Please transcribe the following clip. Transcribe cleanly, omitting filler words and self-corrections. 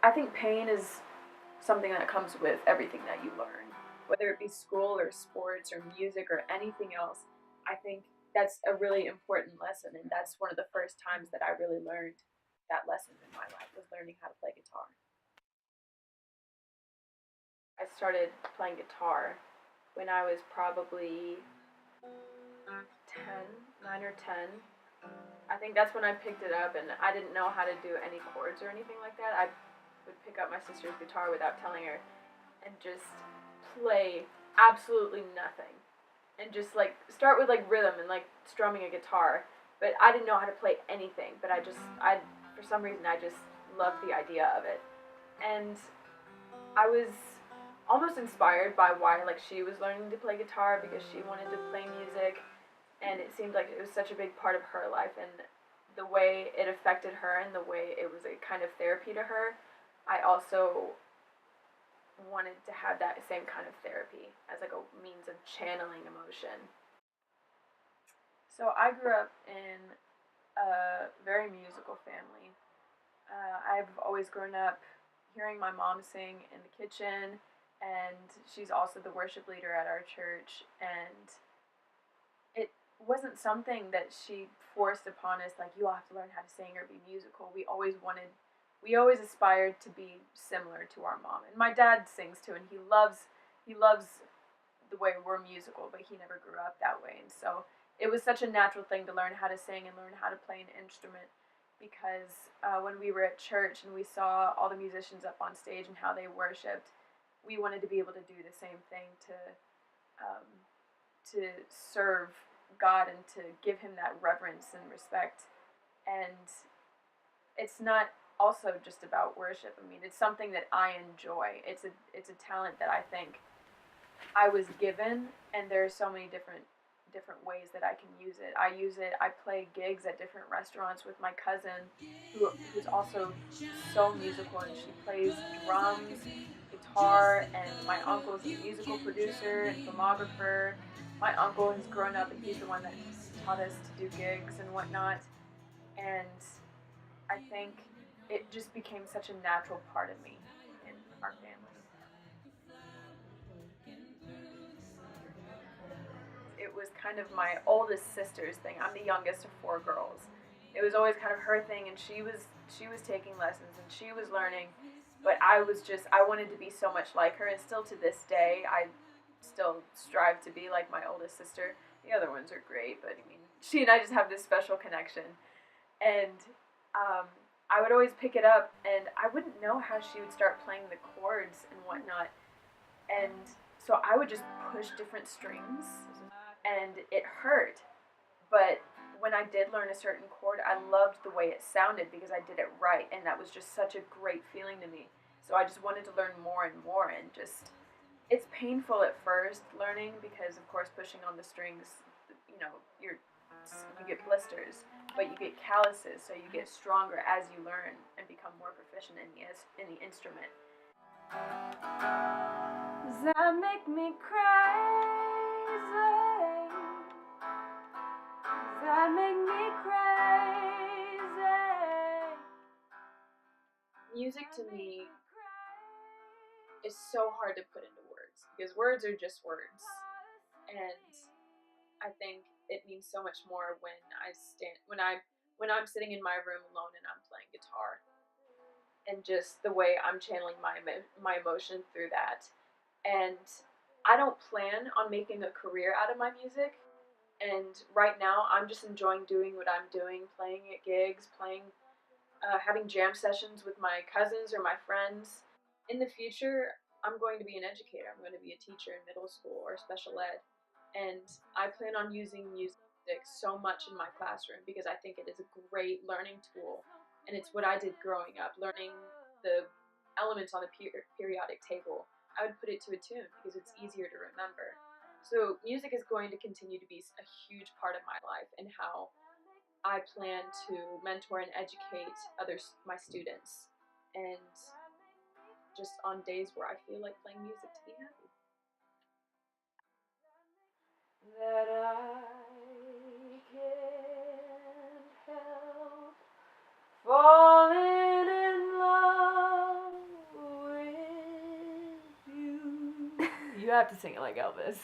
I think pain is something that comes with everything that you learn, whether it be school or sports or music or anything else. I think that's a really important lesson, and that's one of the first times that I really learned that lesson in my life was learning how to play guitar. I started playing guitar when I was probably 10, 9 or 10. I think that's when I picked it up, and I didn't know how to do any chords or anything like that. I would pick up my sister's guitar without telling her and just play absolutely nothing. And just like start with like rhythm and like strumming a guitar. But I didn't know how to play anything, but I for some reason I just loved the idea of it. And I was almost inspired by why like she was learning to play guitar because she wanted to play music and it seemed like it was such a big part of her life and the way it affected her and the way it was a kind of therapy to her. I also wanted to have that same kind of therapy as like a means of channeling emotion. So I grew up in a very musical family. I've always grown up hearing my mom sing in the kitchen, and she's also the worship leader at our church. And it wasn't something that she forced upon us, like you all have to learn how to sing or be musical. We always aspired to be similar to our mom. And my dad sings too, and he loves the way we're musical, but he never grew up that way. And so it was such a natural thing to learn how to sing and learn how to play an instrument because when we were at church and we saw all the musicians up on stage and how they worshiped, we wanted to be able to do the same thing um, to serve God and to give Him that reverence and respect. And it's not also just about worship. I mean, it's something that I enjoy. It's a talent that I think I was given, and there are so many different ways that I can use it. I use it. I play gigs at different restaurants with my cousin, who's also so musical, and she plays drums, guitar, and my uncle's a musical producer and filmographer. My uncle has grown up, and he's the one that taught us to do gigs and whatnot. And I think it just became such a natural part of me in our family. It was kind of my oldest sister's thing. I'm the youngest of four girls. It was always kind of her thing, and she was taking lessons and she was learning, but I wanted to be so much like her, and still to this day I still strive to be like my oldest sister. The other ones are great, but I mean she and I just have this special connection, and um, I would always pick it up, and I wouldn't know how she would start playing the chords and whatnot, and so I would just push different strings and it hurt. But when I did learn a certain chord, I loved the way it sounded because I did it right, and that was just such a great feeling to me. So I just wanted to learn more and more, and just it's painful at first learning because of course pushing on the strings, you know, you get blisters, but you get calluses, so you get stronger as you learn and become more proficient in the instrument. Does that make me crazy? Does that make me crazy? Music to me is so hard to put into words because words are just words. And I think it means so much more when I'm sitting in my room alone and I'm playing guitar and just the way I'm channeling my emotion through that. And I don't plan on making a career out of my music. And right now, I'm just enjoying doing what I'm doing, playing at gigs, having jam sessions with my cousins or my friends. In the future, I'm going to be an educator. I'm going to be a teacher in middle school or special ed. And I plan on using music so much in my classroom because I think it is a great learning tool. And it's what I did growing up, learning the elements on the periodic table. I would put it to a tune because it's easier to remember. So music is going to continue to be a huge part of my life and how I plan to mentor and educate my students, and just on days where I feel like playing music to be happy. That I can't help falling in love have to sing it like Elvis.